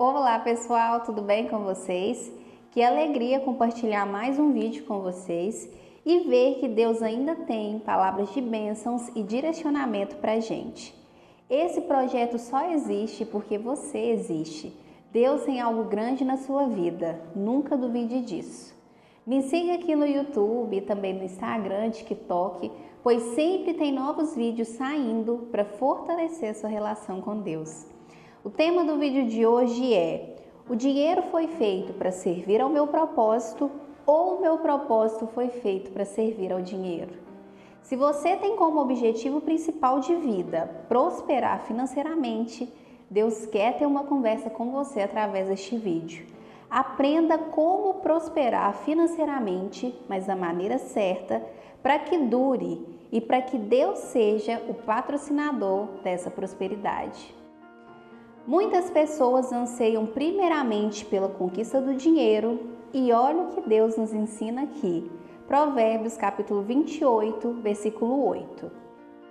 Olá pessoal, tudo bem com vocês? Que alegria compartilhar mais um vídeo com vocês e ver que Deus ainda tem palavras de bênçãos e direcionamento para a gente. Esse projeto só existe porque você existe. Deus tem algo grande na sua vida, nunca duvide disso. Me siga aqui no YouTube e também no Instagram, TikTok, pois sempre tem novos vídeos saindo para fortalecer sua relação com Deus. O tema do vídeo de hoje é: o dinheiro foi feito para servir ao meu propósito ou o meu propósito foi feito para servir ao dinheiro? Se você tem como objetivo principal de vida prosperar financeiramente, Deus quer ter uma conversa com você através deste vídeo. Aprenda como prosperar financeiramente, mas da maneira certa, para que dure e para que Deus seja o patrocinador dessa prosperidade. Muitas pessoas anseiam primeiramente pela conquista do dinheiro e olha o que Deus nos ensina aqui. Provérbios capítulo 28, versículo 8.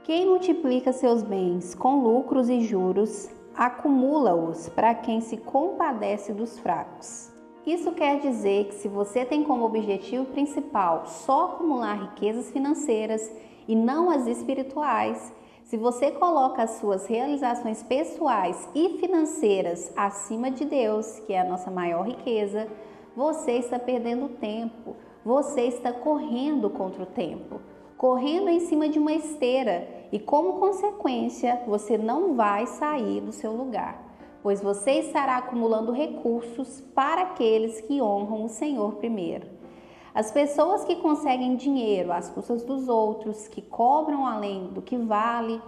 Quem multiplica seus bens com lucros e juros, acumula-os para quem se compadece dos fracos. Isso quer dizer que se você tem como objetivo principal só acumular riquezas financeiras e não as espirituais, se você coloca as suas realizações pessoais e financeiras acima de Deus, que é a nossa maior riqueza, você está perdendo tempo, você está correndo contra o tempo, correndo em cima de uma esteira e, como consequência, você não vai sair do seu lugar, pois você estará acumulando recursos para aqueles que honram o Senhor primeiro. As pessoas que conseguem dinheiro às custas dos outros, que cobram além do que vale,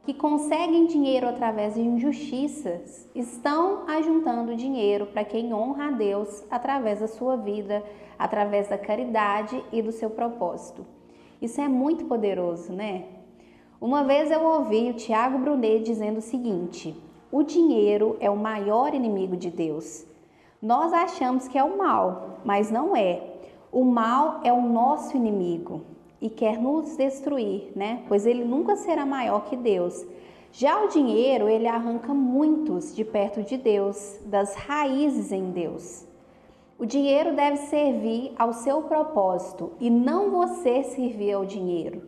que conseguem dinheiro através de injustiças, estão ajuntando dinheiro para quem honra a Deus através da sua vida, através da caridade e do seu propósito. Isso é muito poderoso, né? Uma vez eu ouvi o Tiago Brunet dizendo o seguinte: o dinheiro é o maior inimigo de Deus. Nós achamos que é o mal, mas não é. O mal é o nosso inimigo e quer nos destruir, né? Pois ele nunca será maior que Deus. Já o dinheiro, ele arranca muitos de perto de Deus, das raízes em Deus. O dinheiro deve servir ao seu propósito e não você servir ao dinheiro.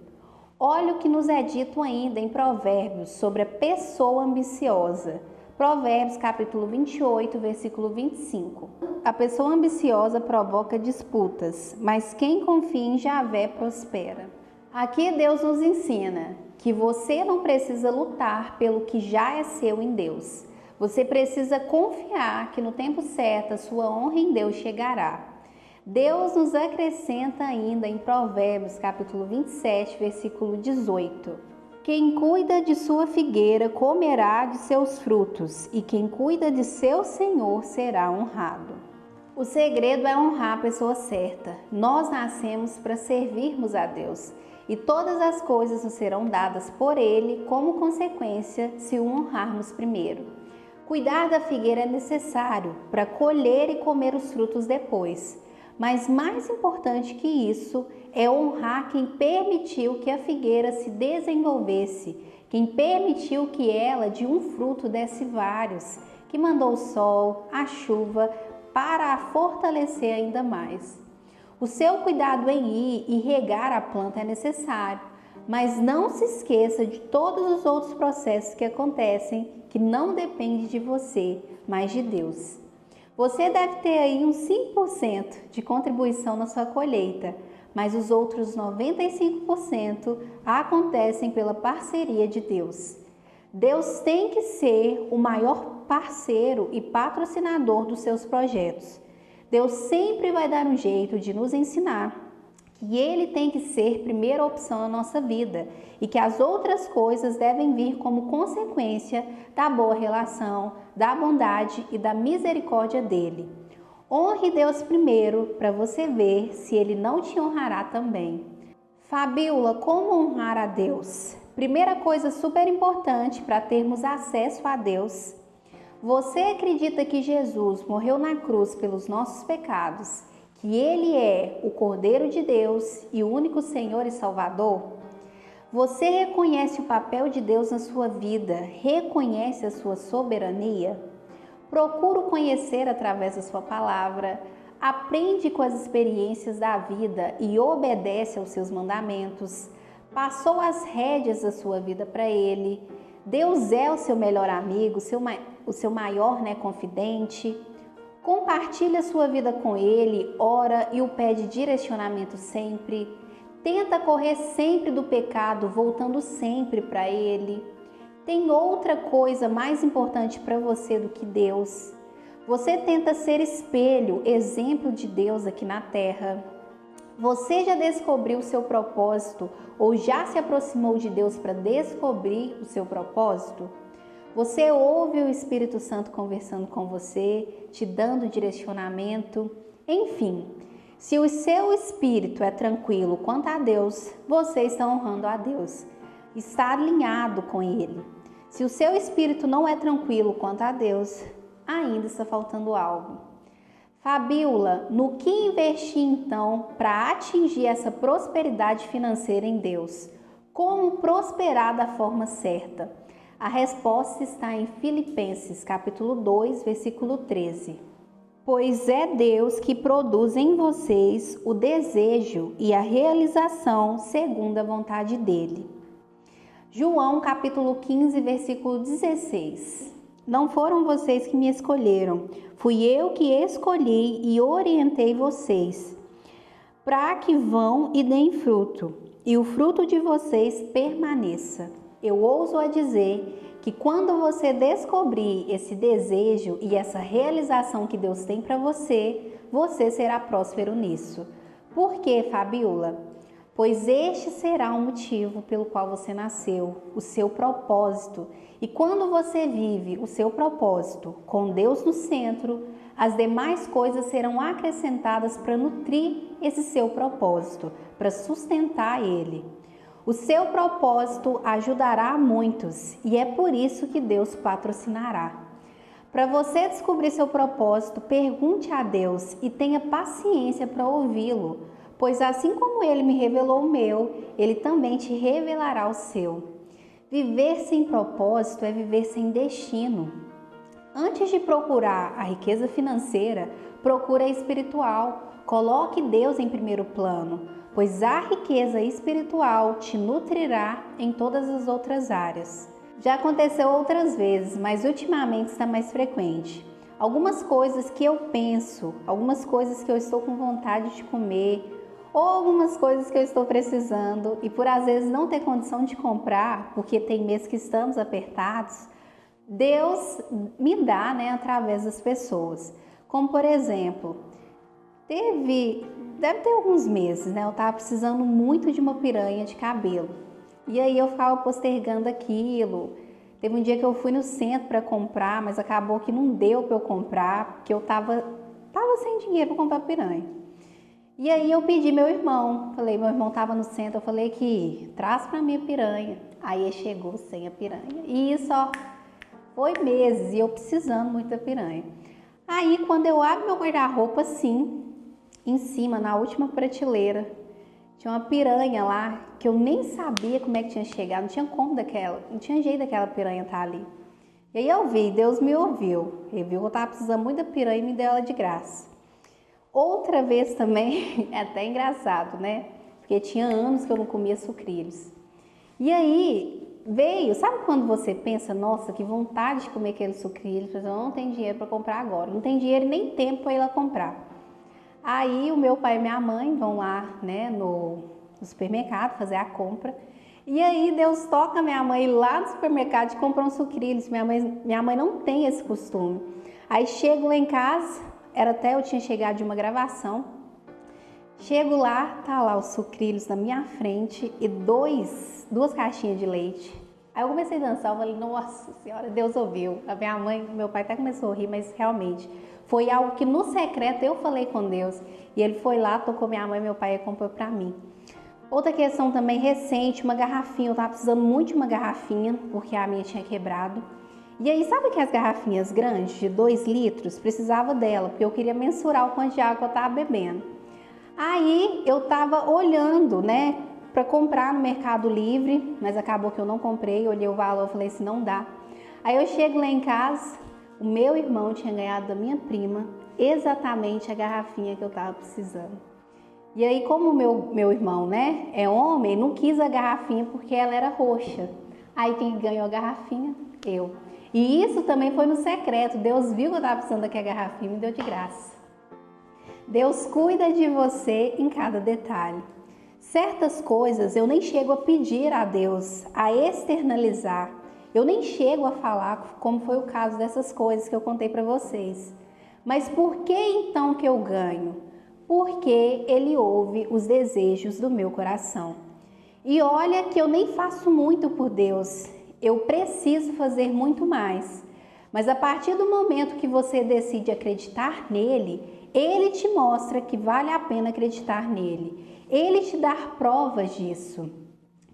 Olha o que nos é dito ainda em Provérbios sobre a pessoa ambiciosa. Provérbios capítulo 28, versículo 25. A pessoa ambiciosa provoca disputas, mas quem confia em Javé prospera. Aqui Deus nos ensina que você não precisa lutar pelo que já é seu em Deus. Você precisa confiar que no tempo certo a sua honra em Deus chegará. Deus nos acrescenta ainda em Provérbios capítulo 27, versículo 18. Quem cuida de sua figueira comerá de seus frutos, e quem cuida de seu senhor será honrado. O segredo é honrar a pessoa certa. Nós nascemos para servirmos a Deus, e todas as coisas nos serão dadas por Ele como consequência se o honrarmos primeiro. Cuidar da figueira é necessário para colher e comer os frutos depois. Mas mais importante que isso é honrar quem permitiu que a figueira se desenvolvesse, quem permitiu que ela de um fruto desse vários, que mandou o sol, a chuva para a fortalecer ainda mais. O seu cuidado em ir e regar a planta é necessário, mas não se esqueça de todos os outros processos que acontecem que não dependem de você, mas de Deus. Você deve ter aí uns 5% de contribuição na sua colheita, mas os outros 95% acontecem pela parceria de Deus. Deus tem que ser o maior parceiro e patrocinador dos seus projetos. Deus sempre vai dar um jeito de nos ensinar que Ele tem que ser primeira opção na nossa vida e que as outras coisas devem vir como consequência da boa relação, da bondade e da misericórdia dEle. Honre Deus primeiro para você ver se Ele não te honrará também. Fabíola, como honrar a Deus? Primeira coisa super importante para termos acesso a Deus. Você acredita que Jesus morreu na cruz pelos nossos pecados, que Ele é o Cordeiro de Deus e o único Senhor e Salvador? Você reconhece o papel de Deus na sua vida? Reconhece a sua soberania? Procura o conhecer através da sua palavra, aprende com as experiências da vida e obedece aos seus mandamentos. Passou as rédeas da sua vida para Ele. Deus é o seu melhor amigo, o seu maior, confidente. Compartilha a sua vida com Ele, ora e o pede direcionamento sempre. Tenta correr sempre do pecado, voltando sempre para Ele. Tem outra coisa mais importante para você do que Deus. Você tenta ser espelho, exemplo de Deus aqui na terra. Você já descobriu o seu propósito ou já se aproximou de Deus para descobrir o seu propósito? Você ouve o Espírito Santo conversando com você, te dando direcionamento? Enfim, se o seu espírito é tranquilo quanto a Deus, você está honrando a Deus, está alinhado com Ele. Se o seu espírito não é tranquilo quanto a Deus, ainda está faltando algo. Fabíola, no que investir então para atingir essa prosperidade financeira em Deus? Como prosperar da forma certa? A resposta está em Filipenses, capítulo 2, versículo 13. Pois é Deus que produz em vocês o desejo e a realização segundo a vontade dele. João capítulo 15, versículo 16. Não foram vocês que me escolheram, fui eu que escolhi e orientei vocês, para que vão e deem fruto, e o fruto de vocês permaneça. Eu ouso a dizer que quando você descobrir esse desejo e essa realização que Deus tem para você, você será próspero nisso. Por quê, Fabíola? Pois este será o motivo pelo qual você nasceu, o seu propósito. E quando você vive o seu propósito com Deus no centro, as demais coisas serão acrescentadas para nutrir esse seu propósito, para sustentar ele. O seu propósito ajudará a muitos e é por isso que Deus patrocinará. Para você descobrir seu propósito, pergunte a Deus e tenha paciência para ouvi-lo. Pois assim como Ele me revelou o meu, Ele também te revelará o seu. Viver sem propósito é viver sem destino. Antes de procurar a riqueza financeira, procure a espiritual. Coloque Deus em primeiro plano, pois a riqueza espiritual te nutrirá em todas as outras áreas. Já aconteceu outras vezes, mas ultimamente está mais frequente. Algumas coisas que eu penso, algumas coisas que eu estou com vontade de comer, ou algumas coisas que eu estou precisando e por às vezes não ter condição de comprar, porque tem meses que estamos apertados, Deus me dá, através das pessoas. Como por exemplo, deve ter alguns meses, eu estava precisando muito de uma piranha de cabelo. E aí eu ficava postergando aquilo. Teve um dia que eu fui no centro para comprar, mas acabou que não deu para eu comprar, porque eu estava sem dinheiro para comprar piranha. E aí eu pedi meu irmão, meu irmão estava no centro, eu falei que traz para mim a piranha. Aí ele chegou sem a piranha. E isso, foi meses e eu precisando muito da piranha. Aí quando eu abro meu guarda-roupa assim, em cima, na última prateleira, tinha uma piranha lá que eu nem sabia como é que tinha chegado, não tinha jeito daquela piranha estar ali. E aí eu vi, Deus me ouviu, ele viu que eu estava precisando muito da piranha e me deu ela de graça. Outra vez também, é até engraçado, porque tinha anos que eu não comia sucrilhos. E aí veio, sabe quando você pensa, nossa, que vontade de comer aqueles sucrilhos, mas eu não tenho dinheiro para comprar agora, não tem dinheiro nem tempo para ir lá comprar. Aí o meu pai e minha mãe vão lá, no supermercado fazer a compra. E aí Deus toca minha mãe lá no supermercado e comprar uns sucrilhos. Minha mãe não tem esse costume. Aí chego lá em casa, eu tinha chegado de uma gravação. Chego lá, tá lá os sucrilhos na minha frente e duas caixinhas de leite. Aí eu comecei a dançar, eu falei, nossa senhora, Deus ouviu. A minha mãe, meu pai até começou a rir, mas realmente foi algo que no secreto eu falei com Deus. E ele foi lá, tocou minha mãe e meu pai e comprou pra mim. Outra questão também recente, uma garrafinha. Eu tava precisando muito de uma garrafinha, porque a minha tinha quebrado. E aí, sabe que as garrafinhas grandes, de 2 litros, precisava dela, porque eu queria mensurar o quanto de água que eu tava bebendo. Aí, eu tava olhando, para comprar no Mercado Livre, mas acabou que eu não comprei, olhei o valor, falei assim, não dá. Aí eu chego lá em casa, o meu irmão tinha ganhado da minha prima exatamente a garrafinha que eu estava precisando. E aí, como o meu irmão, né, é homem, não quis a garrafinha porque ela era roxa. Aí quem ganhou a garrafinha? Eu. E isso também foi no secreto. Deus viu que eu estava precisando daquela garrafinha e me deu de graça. Deus cuida de você em cada detalhe. Certas coisas eu nem chego a pedir a Deus, a externalizar. Eu nem chego a falar, como foi o caso dessas coisas que eu contei para vocês. Mas por que então que eu ganho? Porque Ele ouve os desejos do meu coração. E olha que eu nem faço muito por Deus, eu preciso fazer muito mais. Mas a partir do momento que você decide acreditar nele, Ele te mostra que vale a pena acreditar nele. Ele te dá provas disso.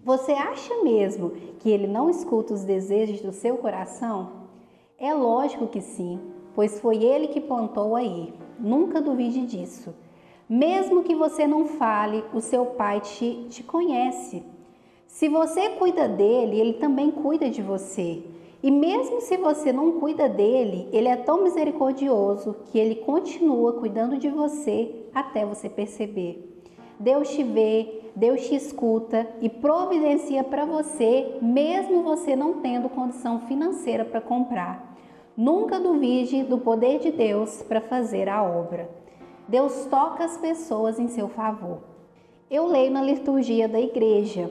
Você acha mesmo que Ele não escuta os desejos do seu coração? É lógico que sim, pois foi Ele que plantou aí. Nunca duvide disso. Mesmo que você não fale, o seu Pai te conhece. Se você cuida dele, Ele também cuida de você. E mesmo se você não cuida dele, Ele é tão misericordioso que Ele continua cuidando de você até você perceber. Deus te vê, Deus te escuta e providencia para você, mesmo você não tendo condição financeira para comprar. Nunca duvide do poder de Deus para fazer a obra. Deus toca as pessoas em seu favor. Eu leio na liturgia da igreja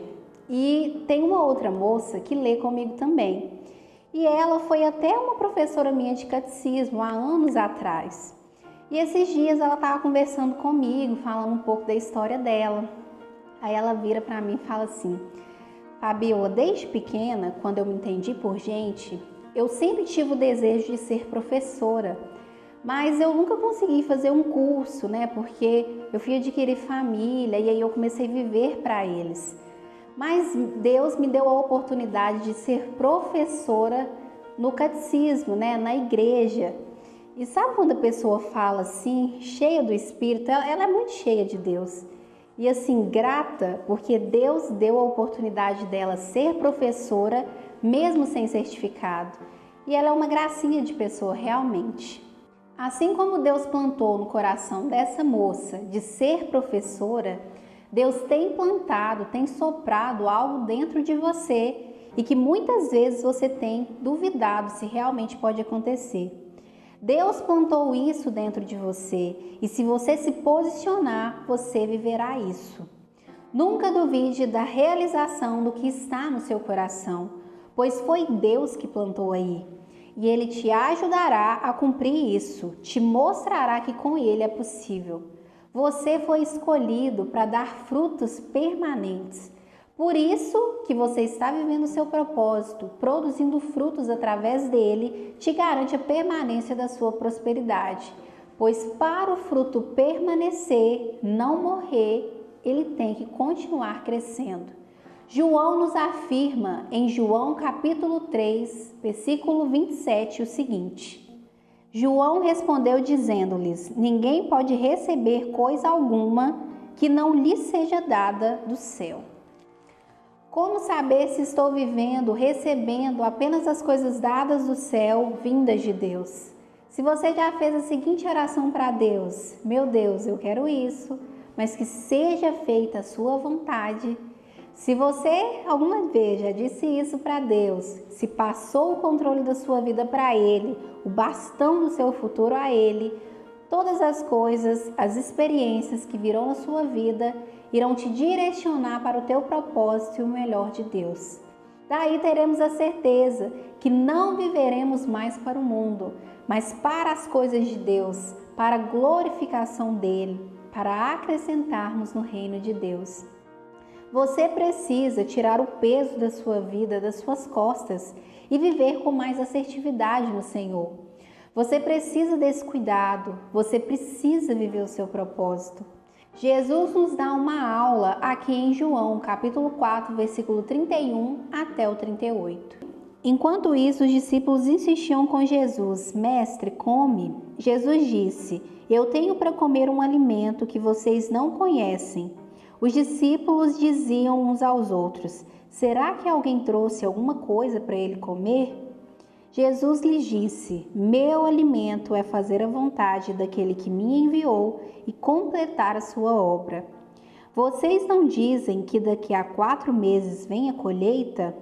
e tem uma outra moça que lê comigo também. E ela foi até uma professora minha de catecismo há anos atrás. E esses dias ela estava conversando comigo, falando um pouco da história dela. Aí ela vira para mim e fala assim: Fabiola, desde pequena, quando eu me entendi por gente, eu sempre tive o desejo de ser professora. Mas eu nunca consegui fazer um curso, né? Porque eu fui adquirir família e aí eu comecei a viver para eles. Mas Deus me deu a oportunidade de ser professora no catecismo, né? Na igreja. E sabe quando a pessoa fala assim, cheia do Espírito? Ela é muito cheia de Deus. E assim, grata, porque Deus deu a oportunidade dela ser professora, mesmo sem certificado. E ela é uma gracinha de pessoa, realmente. Assim como Deus plantou no coração dessa moça de ser professora, Deus tem plantado, tem soprado algo dentro de você e que muitas vezes você tem duvidado se realmente pode acontecer. Deus plantou isso dentro de você e se você se posicionar, você viverá isso. Nunca duvide da realização do que está no seu coração, pois foi Deus que plantou aí. E Ele te ajudará a cumprir isso, te mostrará que com Ele é possível. Você foi escolhido para dar frutos permanentes. Por isso que você está vivendo o seu propósito, produzindo frutos através dele, te garante a permanência da sua prosperidade. Pois para o fruto permanecer, não morrer, ele tem que continuar crescendo. João nos afirma em João capítulo 3, versículo 27 o seguinte: João respondeu dizendo-lhes: Ninguém pode receber coisa alguma que não lhe seja dada do céu. Como saber se estou vivendo, recebendo apenas as coisas dadas do céu, vindas de Deus? Se você já fez a seguinte oração para Deus: Meu Deus, eu quero isso, mas que seja feita a sua vontade. Se você alguma vez já disse isso para Deus, se passou o controle da sua vida para Ele, o bastão do seu futuro a Ele, todas as coisas, as experiências que virão na sua vida irão te direcionar para o teu propósito e o melhor de Deus. Daí teremos a certeza que não viveremos mais para o mundo, mas para as coisas de Deus, para a glorificação dele, para acrescentarmos no reino de Deus. Você precisa tirar o peso da sua vida das suas costas e viver com mais assertividade no Senhor. Você precisa desse cuidado, você precisa viver o seu propósito. Jesus nos dá uma aula aqui em João, capítulo 4, versículo 31 até o 38. Enquanto isso, os discípulos insistiam com Jesus: Mestre, come. Jesus disse: Eu tenho para comer um alimento que vocês não conhecem. Os discípulos diziam uns aos outros: Será que alguém trouxe alguma coisa para ele comer? Jesus lhes disse: Meu alimento é fazer a vontade daquele que me enviou e completar a sua obra. Vocês não dizem que daqui a 4 meses vem a colheita?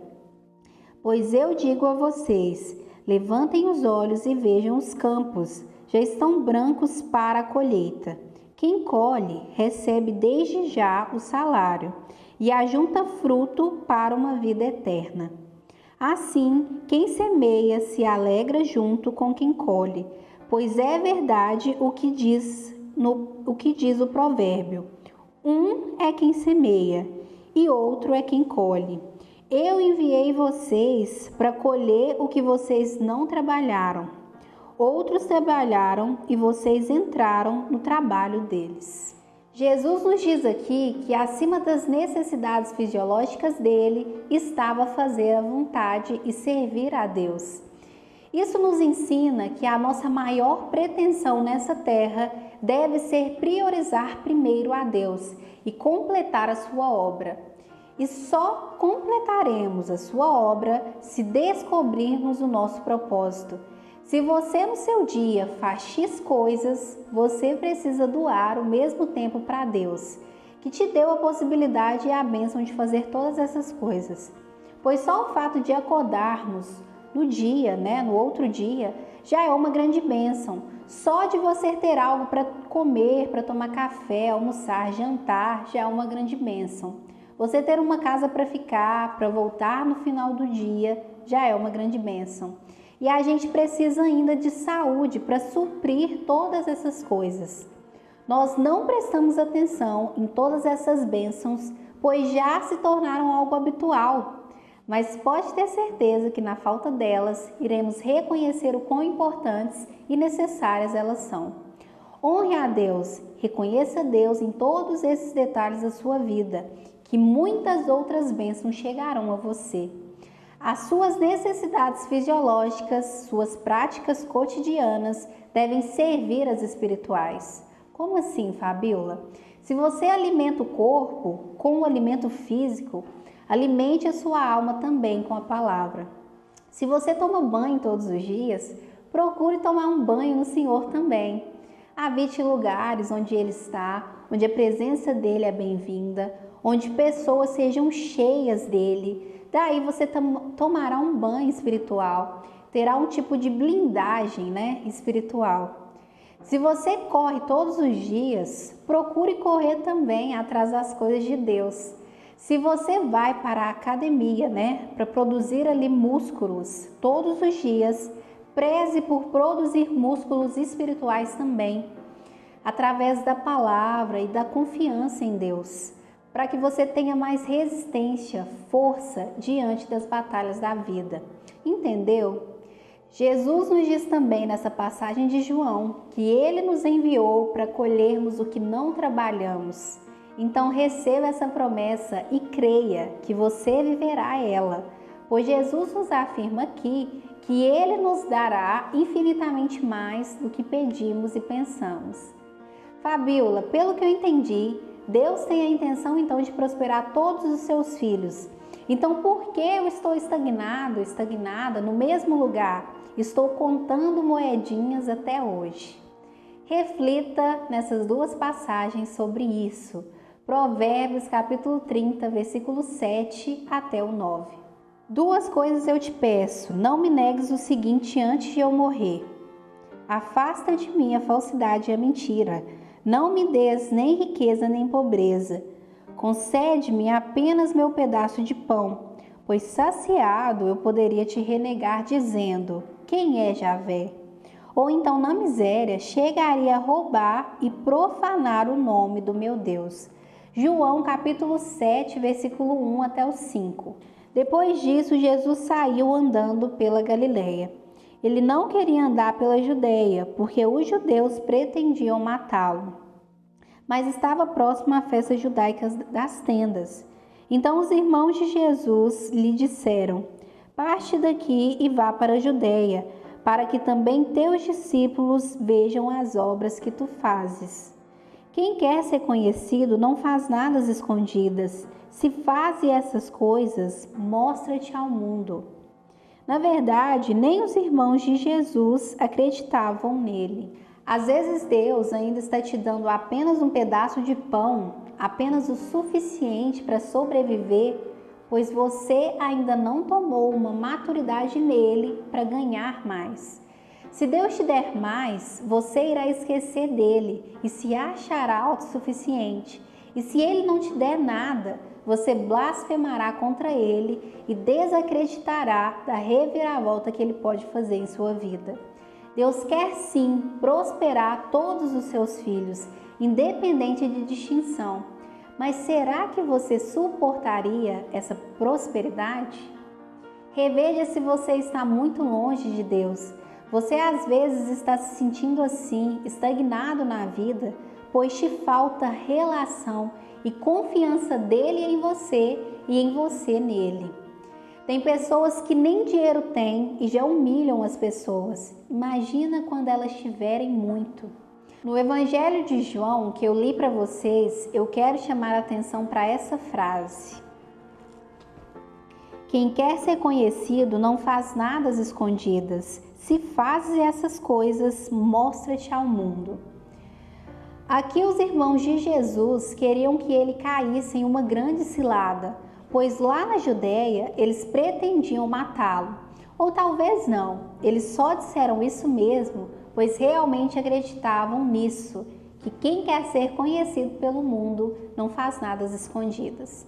Pois eu digo a vocês: levantem os olhos e vejam os campos, já estão brancos para a colheita. Quem colhe recebe desde já o salário e ajunta fruto para uma vida eterna. Assim, quem semeia se alegra junto com quem colhe, pois é verdade o que diz o provérbio: um é quem semeia e outro é quem colhe. Eu enviei vocês para colher o que vocês não trabalharam. Outros trabalharam e vocês entraram no trabalho deles. Jesus nos diz aqui que acima das necessidades fisiológicas dele estava fazer a vontade e servir a Deus. Isso nos ensina que a nossa maior pretensão nessa terra deve ser priorizar primeiro a Deus e completar a sua obra. E só completaremos a sua obra se descobrirmos o nosso propósito. Se você no seu dia faz X coisas, você precisa doar o mesmo tempo para Deus, que te deu a possibilidade e a bênção de fazer todas essas coisas. Pois só o fato de acordarmos no dia, no outro dia, já é uma grande bênção. Só de você ter algo para comer, para tomar café, almoçar, jantar, já é uma grande bênção. Você ter uma casa para ficar, para voltar no final do dia, já é uma grande bênção. E a gente precisa ainda de saúde para suprir todas essas coisas. Nós não prestamos atenção em todas essas bênçãos, pois já se tornaram algo habitual. Mas pode ter certeza que na falta delas, iremos reconhecer o quão importantes e necessárias elas são. Honre a Deus, reconheça Deus em todos esses detalhes da sua vida, que muitas outras bênçãos chegarão a você. As suas necessidades fisiológicas, suas práticas cotidianas devem servir as espirituais. Como assim, Fabiola? Se você alimenta o corpo com o alimento físico, alimente a sua alma também com a palavra. Se você toma banho todos os dias, procure tomar um banho no Senhor também. Habite em lugares onde Ele está, onde a presença dEle é bem-vinda, onde pessoas sejam cheias dEle. Daí você tomará um banho espiritual, terá um tipo de blindagem, espiritual. Se você corre todos os dias, procure correr também atrás das coisas de Deus. Se você vai para a academia, para produzir ali músculos todos os dias, preze por produzir músculos espirituais também, através da palavra e da confiança em Deus, para que você tenha mais resistência, força diante das batalhas da vida. Entendeu? Jesus nos diz também nessa passagem de João que Ele nos enviou para colhermos o que não trabalhamos. Então receba essa promessa e creia que você viverá ela, pois Jesus nos afirma aqui que Ele nos dará infinitamente mais do que pedimos e pensamos. Fabiola, pelo que eu entendi, Deus tem a intenção então de prosperar todos os seus filhos. Então por que eu estou estagnada no mesmo lugar? Estou contando moedinhas até hoje. Reflita nessas duas passagens sobre isso. Provérbios capítulo 30, versículo 7 até o 9. 2 coisas eu te peço, não me negues o seguinte antes de eu morrer. Afasta de mim a falsidade e a mentira. Não me des nem riqueza nem pobreza. Concede-me apenas meu pedaço de pão, pois saciado eu poderia te renegar dizendo, quem é Javé? Ou então na miséria chegaria a roubar e profanar o nome do meu Deus. João capítulo 7, versículo 1 até o 5. Depois disso, Jesus saiu andando pela Galileia. Ele não queria andar pela Judeia, porque os judeus pretendiam matá-lo. Mas estava próximo à festa judaica das tendas. Então os irmãos de Jesus lhe disseram, parte daqui e vá para a Judeia, para que também teus discípulos vejam as obras que tu fazes. Quem quer ser conhecido não faz nada às escondidas. Se fazes essas coisas, mostra-te ao mundo. Na verdade, nem os irmãos de Jesus acreditavam nele. Às vezes Deus ainda está te dando apenas um pedaço de pão, apenas o suficiente para sobreviver, pois você ainda não tomou uma maturidade nele para ganhar mais. Se Deus te der mais, você irá esquecer dele e se achará autossuficiente. E se ele não te der nada, você blasfemará contra ele e desacreditará da reviravolta que ele pode fazer em sua vida. Deus quer sim prosperar todos os seus filhos, independente de distinção. Mas será que você suportaria essa prosperidade? Reveja se você está muito longe de Deus. Você às vezes está se sentindo assim, estagnado na vida, pois te falta relação e confiança dele em você e em você nele. Tem pessoas que nem dinheiro têm e já humilham as pessoas. Imagina quando elas tiverem muito. No Evangelho de João, que eu li para vocês, eu quero chamar a atenção para essa frase. Quem quer ser conhecido não faz nada às escondidas. Se fazes essas coisas, mostra-te ao mundo. Aqui os irmãos de Jesus queriam que ele caísse em uma grande cilada, pois lá na Judéia eles pretendiam matá-lo. Ou talvez não, eles só disseram isso mesmo, pois realmente acreditavam nisso, que quem quer ser conhecido pelo mundo não faz nada às escondidas.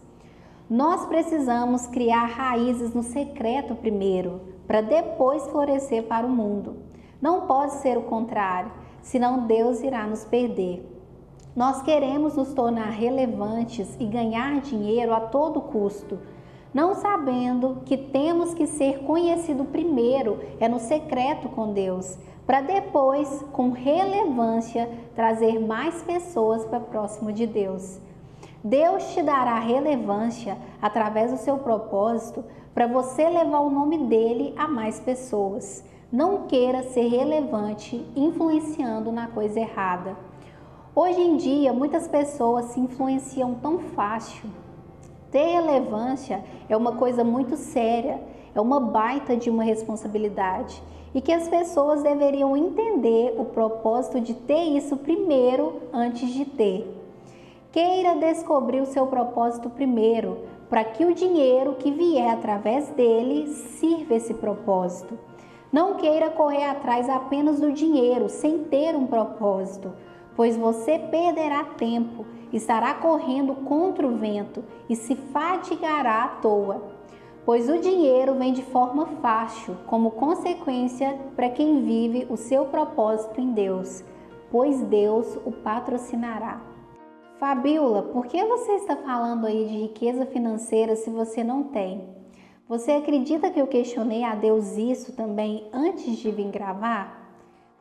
Nós precisamos criar raízes no secreto primeiro, para depois florescer para o mundo. Não pode ser o contrário, senão Deus irá nos perder. Nós queremos nos tornar relevantes e ganhar dinheiro a todo custo, não sabendo que temos que ser conhecido primeiro no secreto com Deus, para depois, com relevância, trazer mais pessoas para próximo de Deus. Deus te dará relevância através do seu propósito para você levar o nome dele a mais pessoas. Não queira ser relevante influenciando na coisa errada. Hoje em dia, muitas pessoas se influenciam tão fácil. Ter relevância é uma coisa muito séria, é uma baita de uma responsabilidade e que as pessoas deveriam entender o propósito de ter isso primeiro antes de ter. Queira descobrir o seu propósito primeiro, para que o dinheiro que vier através dele sirva esse propósito. Não queira correr atrás apenas do dinheiro, sem ter um propósito, pois você perderá tempo, estará correndo contra o vento e se fatigará à toa. Pois o dinheiro vem de forma fácil, como consequência para quem vive o seu propósito em Deus, pois Deus o patrocinará. Fabíola, por que você está falando aí de riqueza financeira se você não tem? Você acredita que eu questionei a Deus isso também antes de vir gravar?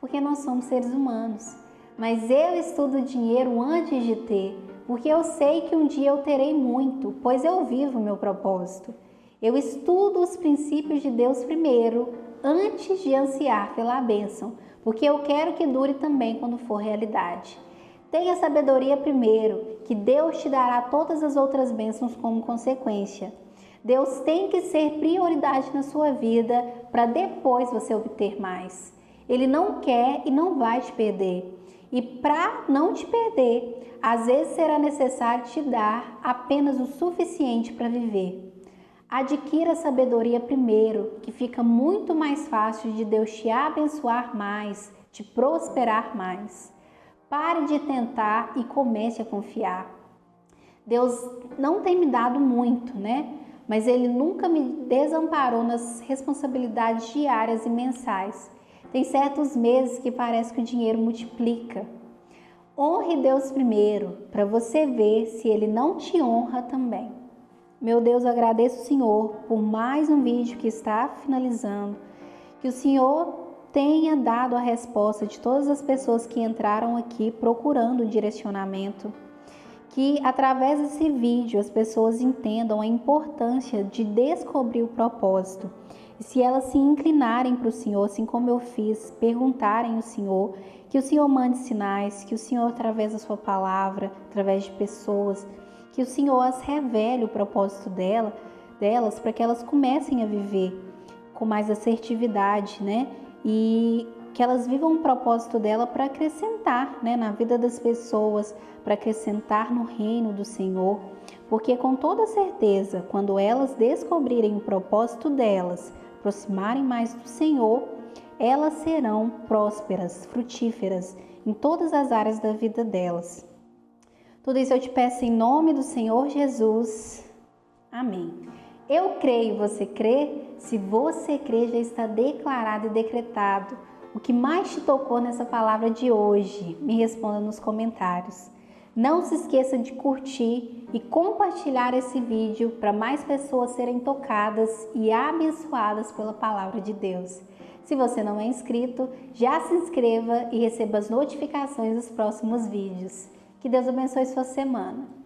Porque nós somos seres humanos. Mas eu estudo dinheiro antes de ter, porque eu sei que um dia eu terei muito, pois eu vivo o meu propósito. Eu estudo os princípios de Deus primeiro, antes de ansiar pela bênção, porque eu quero que dure também quando for realidade. Tenha sabedoria primeiro, que Deus te dará todas as outras bênçãos como consequência. Deus tem que ser prioridade na sua vida para depois você obter mais. Ele não quer e não vai te perder. E para não te perder, às vezes será necessário te dar apenas o suficiente para viver. Adquira sabedoria primeiro, que fica muito mais fácil de Deus te abençoar mais, te prosperar mais. Pare de tentar e comece a confiar. Deus não tem me dado muito, né? Mas Ele nunca me desamparou nas responsabilidades diárias e mensais. Tem certos meses que parece que o dinheiro multiplica. Honre Deus primeiro, para você ver se Ele não te honra também. Meu Deus, eu agradeço o Senhor por mais um vídeo que está finalizando. Que o Senhor tenha dado a resposta de todas as pessoas que entraram aqui procurando um direcionamento. Que através desse vídeo as pessoas entendam a importância de descobrir o propósito. E se elas se inclinarem para o Senhor, assim como eu fiz, perguntarem ao Senhor, que o Senhor mande sinais, que o Senhor, através da sua palavra, através de pessoas, que o Senhor as revele o propósito delas para que elas comecem a viver. com mais assertividade, né? E que elas vivam o propósito dela para acrescentar, né, na vida das pessoas, para acrescentar no reino do Senhor, porque com toda certeza, quando elas descobrirem o propósito delas, aproximarem mais do Senhor, elas serão prósperas, frutíferas em todas as áreas da vida delas. Tudo isso eu te peço em nome do Senhor Jesus. Amém. Eu creio, você crê? Se você crê, já está declarado e decretado. O que mais te tocou nessa palavra de hoje? Me responda nos comentários. Não se esqueça de curtir e compartilhar esse vídeo para mais pessoas serem tocadas e abençoadas pela palavra de Deus. Se você não é inscrito, já se inscreva e receba as notificações dos próximos vídeos. Que Deus abençoe sua semana.